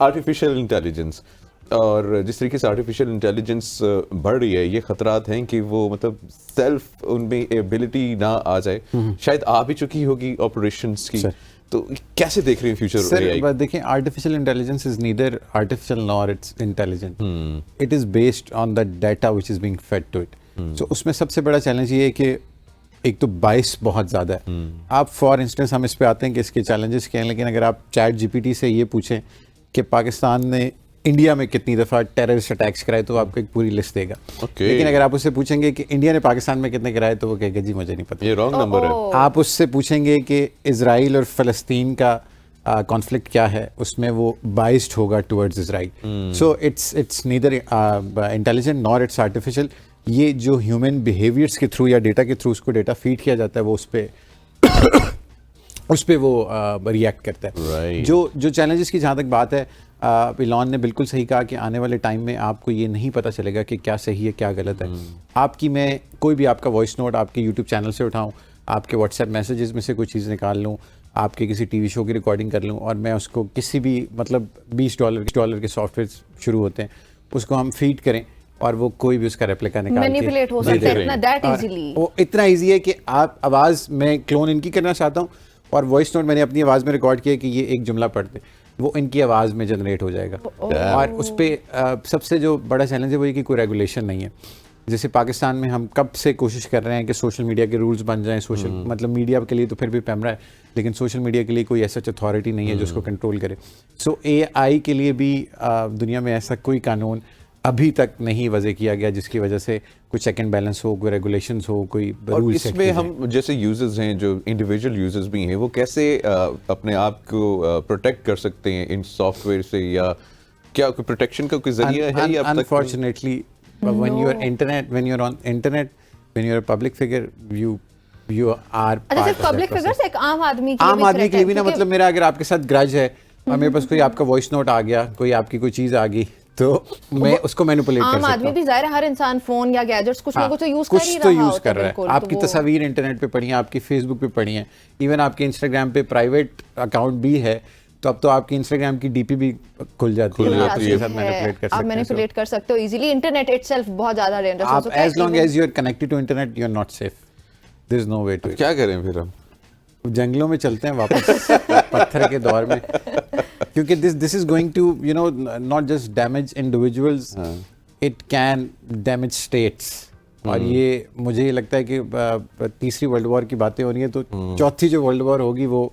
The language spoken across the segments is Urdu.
آرٹیفیشیل انٹیلیجنس اور جس طریقے سے آرٹیفیشیل انٹیلیجنس بڑھ رہی ہے, یہ خطرات ہیں کہ وہ مطلب سیلف ان میں ایبلٹی نہ آ جائے, شاید آ بھی چکی ہوگی آپریشنس کی, تو کیسے دیکھ رہے ہیں فیوچر؟ سر دیکھیں, artificial intelligence is neither artificial nor it's intelligent, it is based on the data which is being fed to it. So اس میں سب سے بڑا چیلنج یہ ہے کہ ایک تو بائس بہت زیادہ ہے. آپ فار انسٹنس ہم اس پہ آتے ہیں کہ اس کے چیلنجز کیا ہیں, لیکن اگر آپ چیٹ جی پی ٹی سے یہ پوچھیں کہ پاکستان نے انڈیا میں کتنی دفعہ ٹیررسٹ اٹیکس کرائے تو آپ کو ایک پوری لسٹ دے گا. لیکن اگر آپ اس سے پوچھیں گے کہ انڈیا نے پاکستان میں کتنے کرائے تو وہ کہے گا جی مجھے نہیں پتا, یہ رانگ نمبر ہے. آپ اس سے پوچھیں گے کہ اسرائیل اور فلسطین کا کانفلکٹ کیا ہے, اس میں وہ بائسڈ ہوگا towards Israel. So it's neither intelligent nor it's artificial. یہ جو ہیومن بیہیویئرس کے تھرو یا ڈیٹا کے تھرو اس کو ڈیٹا فیڈ کیا جاتا ہے وہ اس پہ وہ ریئیکٹ کرتا ہے. جو چیلنجز کی جہاں تک بات ہے, ایلان نے بالکل صحیح کہا کہ آنے والے ٹائم میں آپ کو یہ نہیں پتہ چلے گا کہ کیا صحیح ہے کیا غلط ہے. آپ کی میں کوئی بھی آپ کا وائس نوٹ آپ کے یوٹیوب چینل سے اٹھاؤں, آپ کے واٹس ایپ میسیجز میں سے کوئی چیز نکال لوں, آپ کے کسی ٹی وی شو کی ریکارڈنگ کر لوں اور میں اس کو کسی بھی مطلب $20 کے سافٹ ویئر شروع ہوتے ہیں اس کو ہم فیڈ کریں اور وہ کوئی بھی اس کا ریپلیکا نکال کے وہ اتنا ایزی ہے کہ آپ آواز میں کلون ان کی کرنا چاہتا ہوں اور وائس نوٹ میں نے اپنی آواز میں ریکارڈ کیا کہ یہ ایک جملہ پڑھ دیں, وہ ان کی آواز میں جنریٹ ہو جائے گا. اور اس پہ سب سے جو بڑا چیلنج ہے وہ یہ کہ کوئی ریگولیشن نہیں ہے. جیسے پاکستان میں ہم کب سے کوشش کر رہے ہیں کہ سوشل میڈیا کے رولز بن جائیں, سوشل مطلب میڈیا کے لیے تو پھر بھی پیمرا ہے, لیکن سوشل میڈیا کے لیے کوئی ایسا اتھارٹی نہیں ہے جو اس کو کنٹرول کرے. سو اے آئی کے لیے بھی دنیا میں ایسا کوئی قانون ابھی تک نہیں وضع کیا گیا جس کی وجہ سے کوئی چیک اینڈ بیلنس ہو, کوئی ریگولیشنز ہو, کوئی رول. اس میں ہم جیسے یوزرز ہیں, جو انڈیویجول یوزرز بھی ہیں, وہ کیسے اپنے آپ کو پروٹیکٹ کر سکتے ہیں ان سافٹ ویئر سے, یا کیا کوئی پروٹیکشن کا کوئی ذریعہ ہے؟ یا unfortunately when you are internet, when you're on internet, when you're a public figure, you are public figure سے ایک عام آدمی کے لیے بھی نا, مطلب میرا اگر آپ کے ساتھ گرج ہے اور میرے پاس کوئی آپ کا وائس نوٹ آ گیا, کوئی آپ کی کوئی چیز آ گئی, تو میں اس کو مینیپولیٹ کر سکتا ہوں. عام آدمی بھی ظاہر ہے, ہر انسان فون یا گیجٹس کچھ نہ کچھ تو یوز کر رہا ہے. آپ کی تصاویر انٹرنیٹ پہ پڑی ہیں, آپ کی فیس بک پہ پڑی ہیں, ایون آپ کے انسٹاگرام پہ پرائیویٹ اکاؤنٹ بھی ہے, تو اب تو آپ کی انسٹاگرام کی ڈی پی بھی کھل جاتی ہے, آپ مینیپولیٹ کر سکتے ہو ایزیلی. انٹرنیٹ اٹ سیلف بہت زیادہ رینڈر ہے. As long as you are connected to internet you are not safe, there is no way to. کیا کریں پھر ہم جنگلوں میں چلتے ہیں واپس پتھر کے دور میں, کیونکہ this is going to you know not just damage individuals, it can damage states. اور یہ مجھے یہ لگتا ہے کہ تیسری ورلڈ وار کی باتیں ہو رہی ہیں, تو چوتھی جو ورلڈ وار ہوگی وہ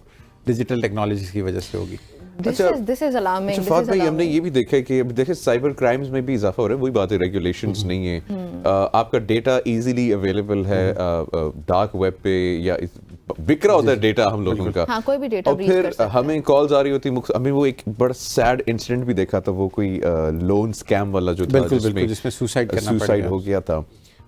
ڈیجیٹل ٹیکنالوجیز کی وجہ سے ہوگی. فہد بھائی, ہم نے یہ بھی دیکھا ہے کہ اب دیکھیں سائبر کرائمز میں بھی اضافہ ہو رہا ہے. وہی بات ہے, ریگولیشنز نہیں ہیں, آپ کا ڈیٹا ایزیلی اویلیبل ہے ڈارک ویب پہ, یا بک رہا ہوتا ہے ڈیٹا ہم لوگوں کا, اور پھر ہمیں کالز آ رہی ہوتی. ہمیں وہ ایک بڑا سیڈ انسیڈنٹ بھی دیکھا تھا, وہ کوئی لون اسکیم والا جو تھا جس میں سوسائڈ ہو گیا تھا.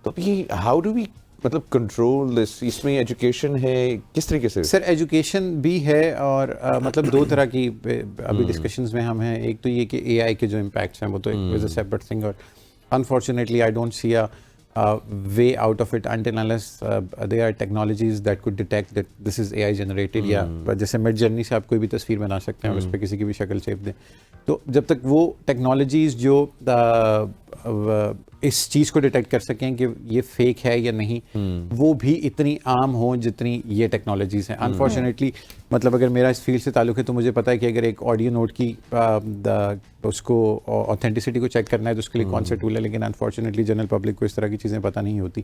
تو یہ ہاؤ ڈو وی مطلب کنٹرول اس میں ایجوکیشن ہے کس طریقے سے؟ سر ایجوکیشن بھی ہے, اور مطلب دو طرح کی ابھی ڈسکشنز میں ہم ہیں. ایک تو یہ کہ اے آئی کے جو امپیکٹس ہیں وہ تو ایک سیپریٹ تھنگ, اور unfortunately I don't see way out of it until unless there are technologies that could detect that this is AI generated. یا جیسے مڈ جرنی سے آپ کوئی بھی تصویر بنا سکتے ہیں اور اس پہ کسی کی بھی شکل شیپ دیں, تو جب تک وہ ٹیکنالوجیز جو اس چیز کو ڈیٹیکٹ کر سکیں کہ یہ فیک ہے یا نہیں, وہ بھی اتنی عام ہوں جتنی یہ ٹیکنالوجیز ہیں. انفارچونیٹلی مطلب اگر میرا اس فیلڈ سے تعلق ہے تو مجھے پتا ہے کہ اگر ایک آڈیو نوٹ کی اس کو آتھینٹسٹی کو چیک کرنا ہے تو اس کے لیے کون سا ٹول ہے, لیکن انفارچونیٹلی جنرل پبلک کو اس طرح کی چیزیں پتہ نہیں ہوتی.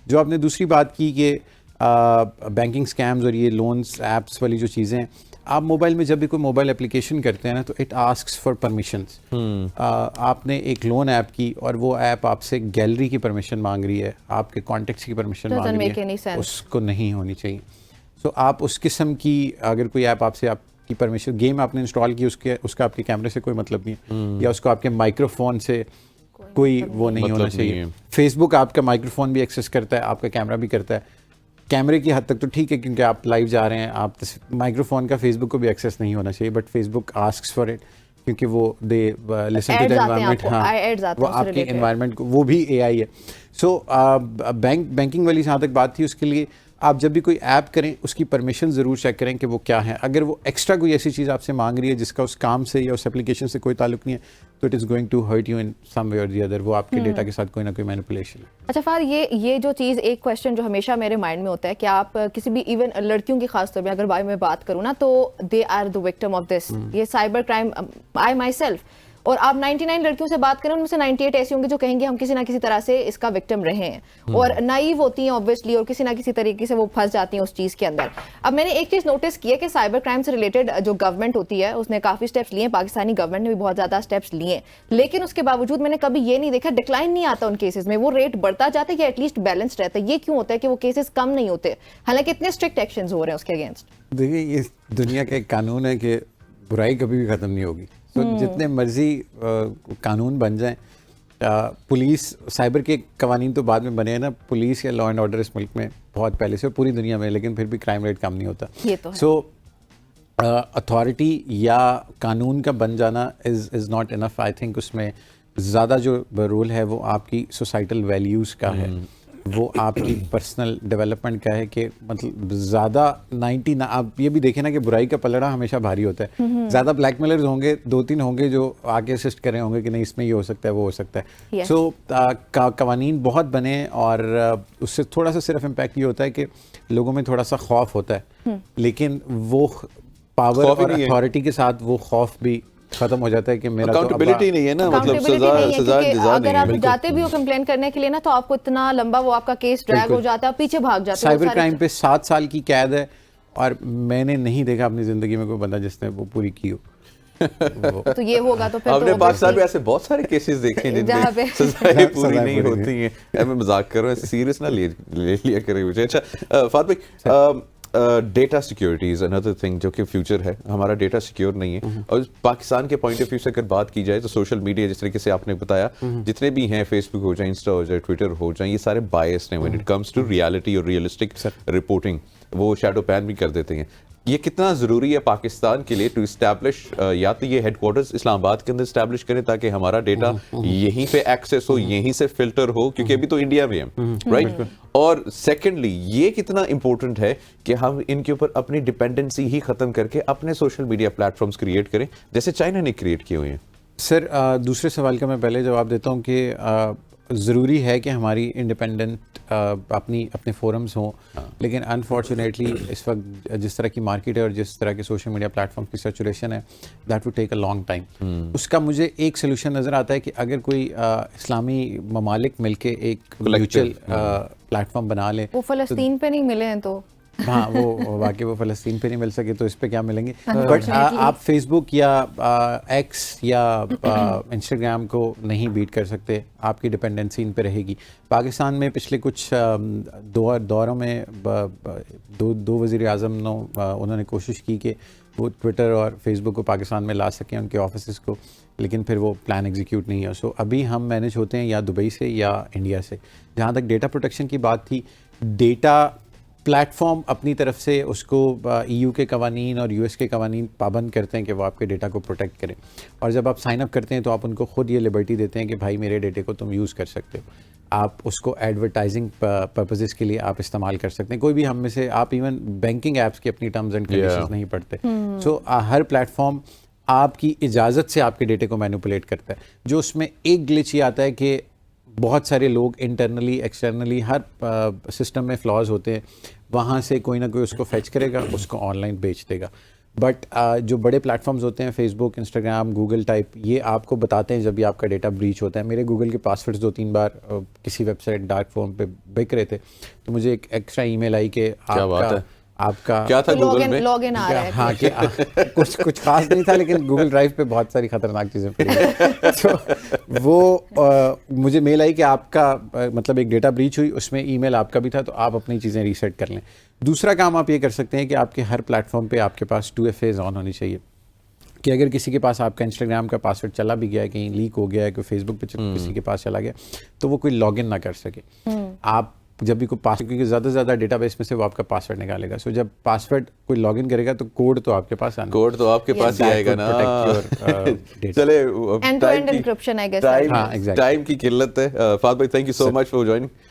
جو آپ نے دوسری بات کی کہ بینکنگ اسکیمز اور یہ لونس ایپس والی جو چیزیں, آپ موبائل میں جب بھی کوئی موبائل اپلیکیشن کرتے ہیں نا تو اٹ آسکس فار پرمیشنس. آپ نے ایک لون ایپ کی اور وہ ایپ آپ سے گیلری کی پرمیشن مانگ رہی ہے, آپ کے کانٹیکٹس کی پرمیشن مانگ رہی ہے, اس کو نہیں ہونی چاہیے. سو آپ اس قسم کی اگر کوئی ایپ آپ سے آپ کی پرمیشن, گیم آپ نے انسٹال کی اس کا آپ کے کیمرے سے کوئی مطلب نہیں ہے, یا اس کو آپ کے مائکرو فون سے کوئی وہ نہیں ہونا چاہیے. فیس بک آپ کا مائکرو فون بھی ایکسیس کرتا ہے, آپ کا کیمرہ بھی کرتا ہے. کیمرے کی حد تک تو ٹھیک ہے کیونکہ آپ لائیو جا رہے ہیں, آپ مائکرو فون کا فیس بک کو بھی ایکسیس نہیں ہونا چاہیے, but Facebook asks for it کیونکہ وہ دے لسن ٹو دا انوائرمنٹ. ہاں, وہ آپ کے انوائرمنٹ کو, وہ بھی اے آئی ہے. سو بینکنگ والی جہاں تک بات تھی, اس کے لیے آپ جب بھی کوئی ایپ کریں اس کی پرمیشن ضرور چیک کریں کہ وہ کیا ہے. اگر وہ ایکسٹرا کوئی ایسی چیز آپ سے مانگ رہی ہے جس کا اس کام سے یا اس اپلیکیشن سے کوئی تعلق نہیں ہے تو it is going to hurt you in some way or the other. وہ آپ کے ڈیٹا کے ساتھ کوئی نہ کوئی مینیپولیشن ہے. اچھا فہد, یہ جو چیز ایک کویشچن جو ہمیشہ میرے مائنڈ میں ہوتا ہے کہ آپ کسی بھی ایون لڑکیوں کی خاص طور پہ اگر بارے میں بات کروں نا تو they are the victim of this. یہ cyber crime, I myself, اور آپ 99 لڑکیوں سے بات کریں ان میں سے 98 ایسی ہوں گی جو کہیں گے ہم کسی نہ کسی طرح سے اس کا وکٹم رہے ہیں, اور نائیو ہوتی ہیں obviously, اور کسی نہ کسی طریقے سے وہ پھنس جاتی ہیں اس چیز کے اندر. اب میں نے ایک چیز نوٹس کی ہے کہ سائبر کرائم سے ریلیٹڈ جو گورنمنٹ ہوتی ہے اس نے کافی اسٹیپس لیے ہیں, پاکستانی گورنمنٹ نے بھی بہت زیادہ اسٹیپس لیے ہیں, لیکن اس کے باوجود میں نے کبھی یہ نہیں دیکھا ڈکلائن نہیں آتا ان کیسز میں, وہ ریٹ بڑھتا جاتا ہے یا ایٹ لیسٹ بیلنس رہتا ہے. یہ کیوں ہوتا ہے کہ وہ کیسز کم نہیں ہوتے حالانکہ اتنے اسٹرکٹ ایکشنز ہو رہے ہیں اس کے اگینسٹ؟ دیکھیے یہ دنیا کا ایک قانون ہے کہ برائی کبھی بھی ختم نہیں ہوگی. تو جتنے مرضی قانون بن جائیں, پولیس سائبر کے قوانین تو بعد میں بنے ہیں نا, پولیس یا لا اینڈ آرڈر اس ملک میں بہت پہلے سے پوری دنیا میں, لیکن پھر بھی کرائم ریٹ کم نہیں ہوتا. سو اتھارٹی یا قانون کا بن جانا is not enough. I think اس میں زیادہ جو رول ہے وہ آپ کی سوسائٹل ویلیوز کا ہے, وہ آپ کی پرسنل ڈیولپمنٹ کا ہے, کہ مطلب زیادہ 90 آپ یہ بھی دیکھیں نا کہ برائی کا پلڑا ہمیشہ بھاری ہوتا ہے. زیادہ بلیک میلرز ہوں گے, 2-3 ہوں گے جو آگے اسسٹ کرے ہوں گے کہ نہیں اس میں یہ ہو سکتا ہے وہ ہو سکتا ہے. سو قوانین بہت بنے, اور اس سے تھوڑا سا صرف امپیکٹ یہ ہوتا ہے کہ لوگوں میں تھوڑا سا خوف ہوتا ہے, لیکن وہ پاور اور اتھارٹی کے ساتھ وہ خوف بھی ختم ہو جاتا ہے کہ میرا اکاؤنٹیبلٹی نہیں ہے نا, مطلب سزا اگر آپ جاتے بھی ہو کمپلین کرنے کے لیے نا تو آپ کو اتنا لمبا وہ آپ کا کیس ڈریگ ہو جاتا ہے, پیچھے بھاگ جاتے ہیں. سائبر کرائم پہ 7 سال کی قید ہے, اور میں نے نہیں دیکھا اپنی زندگی میں کوئی بندہ جس نے وہ پوری کی ہو. تو یہ ہوگا تو پھر آپ نے پاکستان میں ایسے بہت سارے کیسز دیکھے ہیں جن میں سزائیں پوری نہیں ہوتی ہیں. میں مذاق کر رہا ہوں, سیریس نہ لے لیا کریں مجھے. اچھا فہد بھائی, ڈیٹا سیکیورٹی از اندر تھنگ جو کہ فیوچر ہے, ہمارا ڈیٹا سیکیور نہیں ہے. اور پاکستان کے پوائنٹ آف ویو سے اگر بات کی جائے تو سوشل میڈیا جس طریقے سے آپ نے بتایا, جتنے بھی ہیں فیس بک ہو جائیں, انسٹا ہو جائے, ٹویٹر ہو جائیں, یہ سارے بائس ہیں when it comes to reality اور ریئلسٹک رپورٹنگ. وہ شیڈو پین بھی کر دیتے ہیں. یہ کتنا ضروری ہے پاکستان کے لیے ٹو اسٹیبلش, یا تو یہ ہیڈ کوارٹرز اسلام آباد کے اندر اسٹیبلش کریں تاکہ ہمارا ڈیٹا یہیں پہ ایکسیس ہو, یہیں سے فلٹر ہو, کیونکہ ابھی تو انڈیا میں ہے, رائٹ. اور سیکنڈلی یہ کتنا امپورٹنٹ ہے کہ ہم ان کے اوپر اپنی ڈپینڈنسی ہی ختم کر کے اپنے social media platforms create کریں جیسے چائنا نے کریٹ کیے ہوئے ہیں. سر دوسرے سوال کا میں پہلے جواب دیتا ہوں کہ ضروری ہے کہ ہماری انڈیپینڈنٹ اپنے فورمز ہوں, لیکن انفارچونیٹلی اس وقت جس طرح کی مارکیٹ ہے اور جس طرح کے سوشل میڈیا پلیٹ فارم کی سیچوریشن ہے, that would take a long time. اس کا مجھے ایک سلوشن نظر آتا ہے کہ اگر کوئی اسلامی ممالک مل کے ایک میوچل پلیٹ فارم بنا لیں. وہ فلسطین پہ نہیں ملے ہیں تو ہاں وہ واقعی وہ فلسطین پہ نہیں مل سکے تو اس پہ کیا ملیں گے. بٹ آپ فیس بک یا ایکس یا انسٹاگرام کو نہیں بیٹ کر سکتے, آپ کی ڈپینڈنسی ان پہ رہے گی. پاکستان میں پچھلے کچھ دوروں میں دو وزیر اعظم انہوں نے کوشش کی کہ وہ ٹویٹر اور فیس بک کو پاکستان میں لا سکیں ان کے آفیسز کو, لیکن پھر وہ پلان ایگزیکیوٹ نہیں ہے. سو ابھی ہم مینیج ہوتے ہیں یا دبئی سے یا انڈیا سے. جہاں تک ڈیٹا پروٹیکشن کی بات تھی, ڈیٹا پلیٹ فارم اپنی طرف سے اس کو EU کے قوانین اور US کے قوانین پابند کرتے ہیں کہ وہ آپ کے ڈیٹا کو پروٹیکٹ کریں, اور جب آپ سائن اپ کرتے ہیں تو آپ ان کو خود یہ لبرٹی دیتے ہیں کہ بھائی میرے ڈیٹے کو تم یوز کر سکتے ہو, آپ اس کو ایڈورٹائزنگ پرپزز کے لیے آپ استعمال کر سکتے ہیں. کوئی بھی ہم میں سے, آپ ایون بینکنگ ایپس کی اپنی ٹرمز اینڈ کنڈیشنز نہیں پڑھتے. سو ہر پلیٹ فارم آپ کی اجازت سے آپ کے ڈیٹے کو مینوپولیٹ کرتا ہے. جو اس میں ایک گلچ یہ آتا ہے کہ بہت سارے لوگ انٹرنلی ایکسٹرنلی ہر سسٹم میں فلاز ہوتے ہیں, وہاں سے کوئی نہ کوئی اس کو فیچ کرے گا, اس کو on line batch they God. But جو بڑے پلیٹ فارمز ہوتے ہیں, فیس بک, انسٹاگرام, گوگل ٹائپ, یہ آپ کو بتاتے ہیں جب بھی آپ کا ڈیٹا بریچ ہوتا ہے. میرے گوگل کے پاسورڈز 2-3 بار کسی ویب سائٹ ڈارک فورم پہ بک رہے تھے, تو مجھے ایک ایکسٹرا ای میل آئی کہ آپ کا کیا تھا گوگل میں, لاگ ان آ رہا ہے. ہاں کہ کچھ خاص نہیں تھا, لیکن گوگل ڈرائیو پہ بہت ساری خطرناک چیزیں پڑی. تو وہ مجھے میل آئی کہ آپ کا مطلب ایک ڈیٹا بریچ ہوئی, اس میں ای میل آپ کا بھی تھا, تو آپ اپنی چیزیں ریسیٹ کر لیں. دوسرا کام آپ یہ کر سکتے ہیں کہ آپ کے ہر پلیٹ فارم پہ آپ کے پاس 2FAs آن ہونی چاہیے, کہ اگر کسی کے پاس آپ کا انسٹاگرام کا پاسورڈ چلا بھی گیا ہے, کہیں لیک ہو گیا ہے, کوئی فیس بک پہ کسی کے پاس چلا گیا, تو وہ کوئی لاگ ان نہ کر سکے. آپ جب بھی کوئی پاسورڈ, کیونکہ زیادہ سے زیادہ ڈیٹا بیس میں سے وہ آپ کا پاسورڈ نکالے گا. سو جب پاسورڈ کوئی لاگ ان کرے گا تو کوڈ تو آپ کے پاس آنا, کوڈ تو آپ کے پاس ہی آئے گا نا. چلے end to end encryption I guess. Time کی قلت ہے. فہد بھائی thank you so much for joining.